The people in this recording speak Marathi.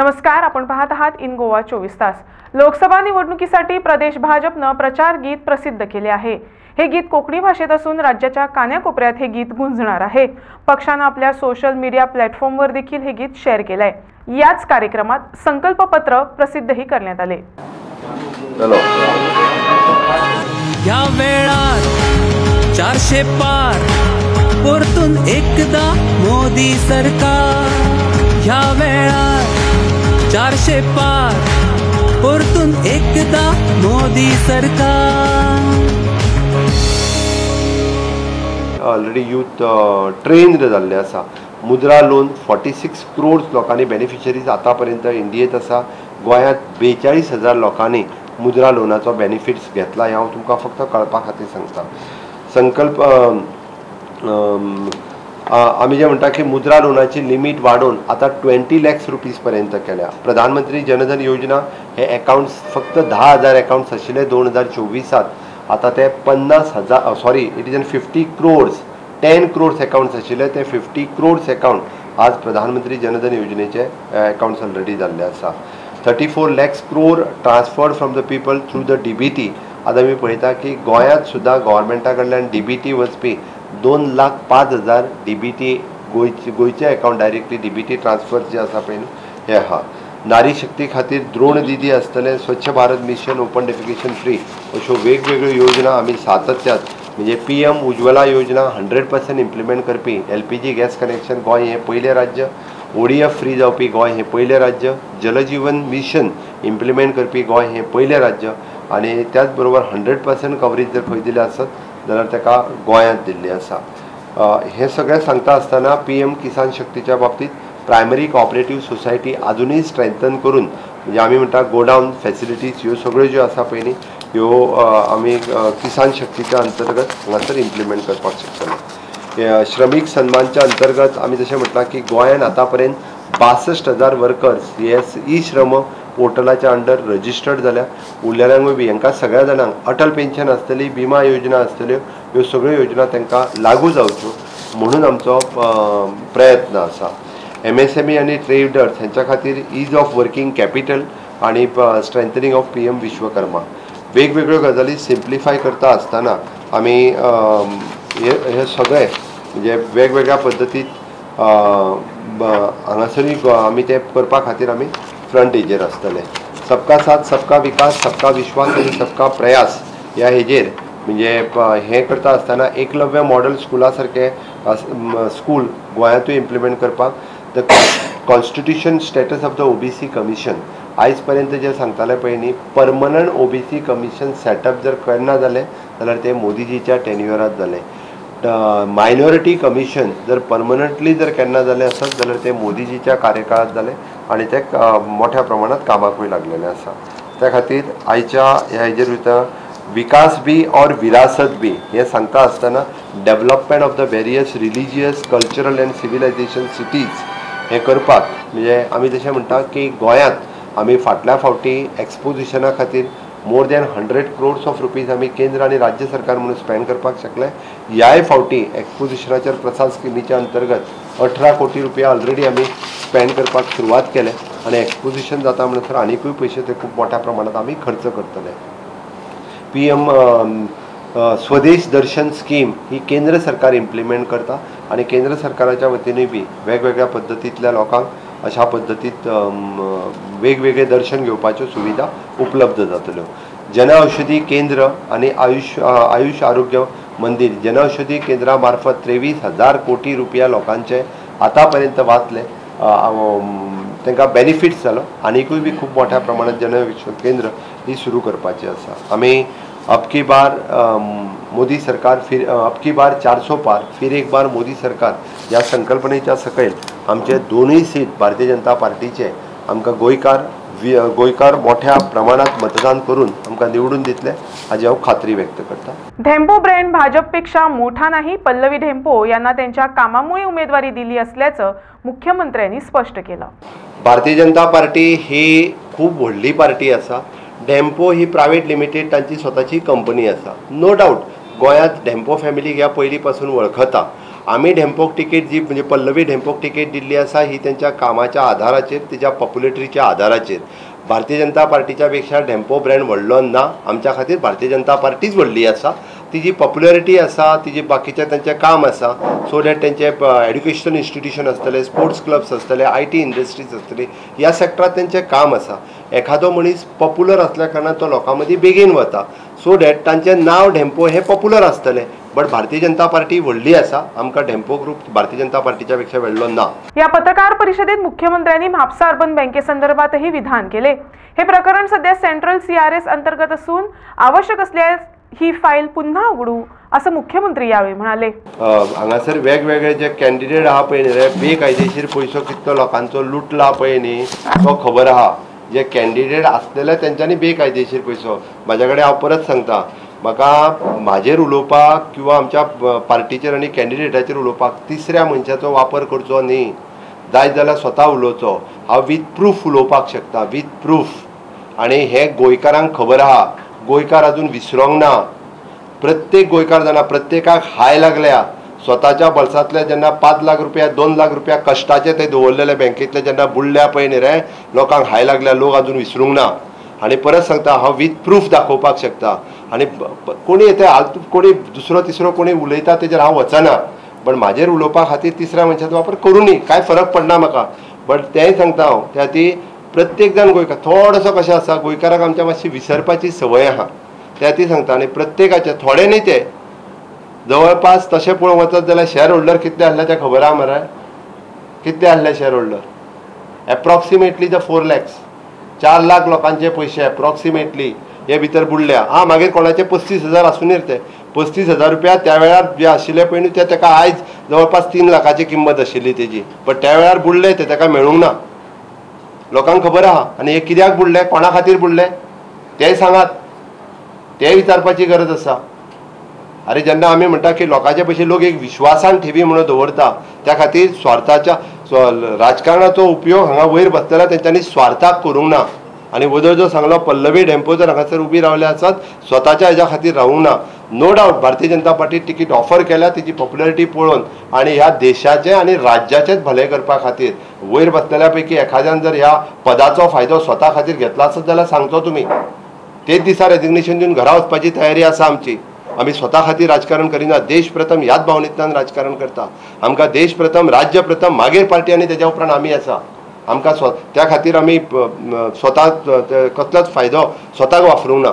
नमस्कार, आपण पाहत आहात इन गोवा 24 तास। लोकसभा निवडणुकीसाठी प्रदेश भाजपने प्रचार गीत प्रसिद्ध केले आहे। हे गीत कोकणी भाषेत असून राज्याच्या कानाकोपऱ्यात हे गीत गुंजणार आहे। पक्षाने आपल्या सोशल मीडिया प्लॅटफॉर्मवर देखील हे गीत शेअर केले आहे। याच कार्यक्रमात संकल्पपत्र प्रसिद्धही करण्यात आले। या वेळात 400 पार परतून एकदा मोदी सरकार। या वेळात 400 पार परतून एकदा मोदी सरकार। ऑलरेडी यूथ ट्रेंड जाल्ले आसा। मुद्रा लोन 46 करोड्स लोकांनी बेनिफिशरीज आतापर्यंत इंडियेत आसा। गोंयांत 42,000 लोकांनी मुद्रा लोनाचो बेनिफिट्स घेतला। हांव तुमकां फक्त कळपा खातीर सांगता। संकल्प आमी जे म्हणटा की मुद्रा लोनाची लिमिट वाडोवन आता 20 लाख रुपीज पर्यंत केल्या। प्रधानमंत्री जनधन योजना हे अकाउंट्स फक्त 10,000 अकाउंट्स आशिल्ले 2024 आता ते 50,000 it is 50 crores 10 crores accounts आशिल्ले ते 50 करोड्स अकाउंट आज प्रधानमंत्री जनधन योजनेचे अकाउंट्स ऑलरेडी जाल्ले आसा। 34 lakh crore transferred from the people through the DBT. आता आमी पळयता की गोंयांत सुद्धा गव्हर्मेंटा कडल्यान डीबीटी वचपी 2,05,000 डीबीटी गोयचे अकाउंट डायरेक्टली डीबीटी ट्रान्सफर जे आसा पळय हे आहा। नारी शक्ती खातीर द्रोण निधी आसतले, स्वच्छ Bharat mission, open defecation free अशो वेगवेगळ्यो योजना आमी सातत्यात म्हणजे PM उज्ज्वला योजना 100% इम्प्लिमेंट करपी। LPG गॅस कनेक्शन गोंय हे पयले राज्य। ODF फ्री जावपी गोंय हे पयले राज्य। जलजीवन मिशन इम्प्लिमेंट करपी गोंय हे पयले राज्य। आणि त्याच बरोबर 100% कवरेज जर खंय दिले आसत जाल्यार ताका गोंयांत दिल्ली आसा। हे सगळें सांगता आसतना PM किसान शक्तीच्या बाबतीत प्रायमरी कोऑपरेटिव्ह सोसायटी अजूनही स्ट्रेंथन करून म्हणजे आमी म्हणटा गोडाऊन फॅसिलिटीज ह्यो सगळ्यो ज्यो आसा पळय न्ही ह्यो आमी किसान शक्तीच्या अंतर्गत हांगासर इम्प्लिमेंट करपाक शकतले। श्रमिक सन्मानच्या अंतर्गत आमी जशें म्हटलां की गोंयांत आतापर्यंत 62,000 वर्कर्स हे ई श्रम पोर्टलाच्या अंडर रजिस्टर्ड जाल्या। उरलेल्यांकूय बी हांकां सगळ्या जाणांक अटल पेन्शन आसतली, विमा योजना आसतल्यो ह्यो सगळ्यो योजना तांकां लागू जावच्यो म्हणून आमचो प्रयत्न आसा। MSME आनी ट्रेडर्स हांच्या खातीर ईज ऑफ वर्किंग कॅपिटल आणि स्ट्रेंथनिंग ऑफ PM विश्वकर्मा वेगवेगळ्यो गजाली सिम्प्लिफाय करता आसतना आमी हे सगळे म्हणजे वेगवेगळ्या पद्दतीत हांगासरूय आमी ते करपा खातीर आमी फ्रंट हेजेर आसतले। सबका साथ सबका विकास सबका विश्वास आणि सबका प्रयास ह्या हेजेर म्हणजे हे करता आसतना एकलव्य मॉडेल स्कुला सारखे स्कूल गोंयांतूय इम्प्लिमेंट करपाक the constitution status of the OBC commission आयज पर्यंत जे सांगताले पळय न्ही परमनंट OBC कमिशन सेटअप जर करना जालें जाल्यार ते मोदीजीच्या टेन्युअरांत जालें। मायनॉरिटी कमिशन जर परमनंटली जर केन्ना जालें आसत जाल्यार ते मोदीजीच्या कार्यकाळात जालें आणि ते मोठ्या प्रमाणात कामाकूय लागलेले आसा। त्या खातीर आयच्या ह्या हेजेर भितर विकास बी और विरासत बी हे सांगता आसतना development of the various religious cultural end civilisation cities हे करपाक म्हणजे आमी जशें म्हणटा की गोंयांत आमी फाटल्या फावटी एक्सपोजिशना खातीर more than 100 crores of rupees आमी केंद्र आणि राज्य सरकार म्हणून स्पेंड करपाक शकले। ह्याय फावटी एक्सपोजिशनाचेर प्रसाद स्किमीच्या अंतर्गत 18 कोटी रुपया ऑलरेडी आमी स्पेंड करपाक सुरवात केले आणि एक्सपोजिशन जाता म्हणसर आनीकूय पयशे ते खूब मोठ्या प्रमाणात आमी खर्च करतले। PM स्वदेश दर्शन स्कीम ही केंद्र सरकार इम्प्लिमेंट करता आणि केंद्र सरकाराच्या वतीनूय बी वेगवेगळ्या पद्दतींतल्या लोकांक अशा पद्दतीत वेगवेगळे दर्शन घेवपाच्यो सुविधा उपलब्ध जातल्यो। जनऔषधी केंद्र आणि आयुष आरोग्य मंदिर जनऔषधी केंद्रा मार्फत 23,000 कोटी रुपया लोकांचे आतापर्यंत वाचले तांकां बेनिफिट्स जालो। आनीकूय बी खूब मोठ्या प्रमाणात जनऔषधी केंद्र ही सुरू करपाची आसा। आमी अब की बार मोदी सरकार अब की बार 400 पार फिर एक बार मोदी सरकार या संकल्पनेच्या सकयल आमचे दोनूय सीट भारतीय जनता पार्टीचे आमकां गोंयकार मोठ्या प्रमाणात मतदान करून आमकां निवडून दितले हाची हांव खात्री व्यक्त करता। ढेंपो ब्रँड भाजपपेक्षा मोठा नाही, पल्लवी ढेंपो यांना त्यांच्या कामामुळे उमेदवारी दिली असल्याचं मुख्यमंत्र्यांनी स्पष्ट केलं। भारतीय जनता पार्टी ही खूप व्हडली पार्टी आसा। ढेंपो ही प्रायवेट लिमिटेड तांची स्वताची कंपनी आसा। नो डाऊट गोंयांत ढेंपो फॅमिलीक ह्या पयलीं पासून वळखता आमी डेम्पोक टिकेट जी म्हणजे पल्लवी डेम्पोक टिकेट दिल्ली आसा ही त्यांच्या कामाच्या आधाराचेर तिच्या पॉप्युलरिटीच्या आधाराचेर भारतीय जनता पार्टीच्या पेक्षा डेम्पो ब्रँड व्हडलो ना आमच्या खातीर भारतीय जनता पार्टीच व्हडली आसा तिची पॉप्युलरिटी आसा तिची बाकीचें तेंचें काम आसा सो दॅट तेंचे एड्युकेशन इन्स्टिट्यूशन आसतले स्पोर्ट्स क्लब्स आसतले IT इंडस्ट्रीज आसतली ह्या सेक्टरांत तेंचें काम आसा एखादो मनीस पॉप्युलर असल्या कारणान तो लोकां मदीं बेगीन वता सो दॅट तांचें नांव डेम्पो हें पॉप्युलर आसतलें बट भारतीय जनता पार्टी व्हडली आसा आमकां डेम्पो ग्रुप भारतीय जनता पार्टीच्या पेक्षा व्हडलो ना। या पत्रकार परिषदेत मुख्यमंत्र्यांनी म्हापसा अर्बन बँकेसंदर्भातही विधान केले। हे प्रकरण सध्या सेंट्रल CRS अंतर्गत असून आवश्यक असल्यास ही फाईल पुन्हा उघडू असं मुख्यमंत्री यावेळी म्हणाले। हांगासर वेगवेगळे जे कॅन्डिडेट आहा पळय न्ही बेकायदेशीर पयसो कितलो लोकांचो लुटला पळय न्ही तो खबर आहा जे कॅन्डिडेट आसलेले तेंच्यांनी बेकायदेशीर पयसो म्हाज्या कडेन हांव परत सांगता म्हाका म्हाजेर उलोवपाक किंवा आमच्या पार्टीचेर आनी कॅन्डिडेटाचेर उलोवपाक तिसऱ्या मनशाचो वापर करचो न्ही जाय जाल्यार स्वता उलोवचो हांव वीथ प्रूफ उलोवपाक शकता वीथ प्रूफ आनी हे गोंयकारांक खबर आहा गोंयकार अजून विसरोंक ना प्रत्येक गोंयकार जाणा प्रत्येकाक हाय लागल्या स्वताच्या बळसांतले जेन्ना 5 लाख रुपया 2 लाख रुपया कश्टाचे ते दवरलेले बँकेतले जेन्ना बुडल्या पळय न्ही रे लोकांक हाय लागल्या लोक अजून विसरूंक ना आनी परत सांगता हांव वीथ प्रूफ दाखोवपाक शकता आनी कोणी येते कोणी दुसरो तिसरो कोणी उलयता तेजेर हांव वचना बट म्हाजेर उलोवपा खातीर तिसऱ्या मनशाचो वापर करूं न्ही कांय फरक पडना म्हाका बट तेंय सांगता हांव त्या ती प्रत्येक जाण गोंयकार थोडोसो कशें आसा गोंयकाराक आमच्या मातशी विसरपाची संवय आहा त्या ती सांगता आनी प्रत्येकाचे थोडे न्ही ते जवळपास तशें पळोवंक वचत जाल्यार शेअर होल्डर कितले आसले तें खबर आहा मरे कितले आसले share holder approximately 4 lakhs 4 lakh लोकांचे पयशे एप्रॉक्सिमेटली हे भितर बुडल्या मागीर कोणाचे 35,000 आसूनी ते 35,000 रुपया त्या वेळार जे आशिल्ले पळय न्ही ते ताका आयज जवळपास 3 लाखाची किंमत आशिल्ली तेजी बट त्या वेळार बुडले ते ताका मेळूंक ना लोकांक खबर आहा आनी हे कित्याक बुडले कोणा खातीर बुडले तेय सांगात ते विचारपाची गरज आसा अरे जेन्ना आमी म्हणटा की लोकांचे पयशे लोक एक विश्वासान ठेवी म्हणून दवरता त्या खातीर स्वार्थाच्या राजकारणाचो उपयोग हांगा वयर बसलेल्या तेंच्यांनी स्वार्थाक करूंक ना आनी वदळ सांगलो पल्लवी डेम्पो जर हांगासर उबी रावले आसत स्वताच्या हेज्या खातीर रावूंक ना no doubt Bharatiya Janata party ticket offer केल्या तिची पॉप्युलरिटी पळोवन आनी ह्या देशाचे आनी राज्याचेच भले करपा खातीर वयर बसलेल्या पैकी एखाद्यान जर ह्या पदाचो फायदो स्वता खातीर घेतला आसत जाल्यार सांगचो तुमी तेच दिसा रेजिग्नेशन दिवन घरा वचपाची तयारी आसा आमची आमी स्वता खातीर राजकारण करिना देश प्रथम ह्याच भावनेंतल्यान राजकारण करता आमकां देश प्रथम राज्य प्रथम मागीर पार्टी आनी तेज्या उपरांत आमी आसा आमकां त्या खातीर आमी स्वता कसलोच फायदो स्वताक वापरूंक ना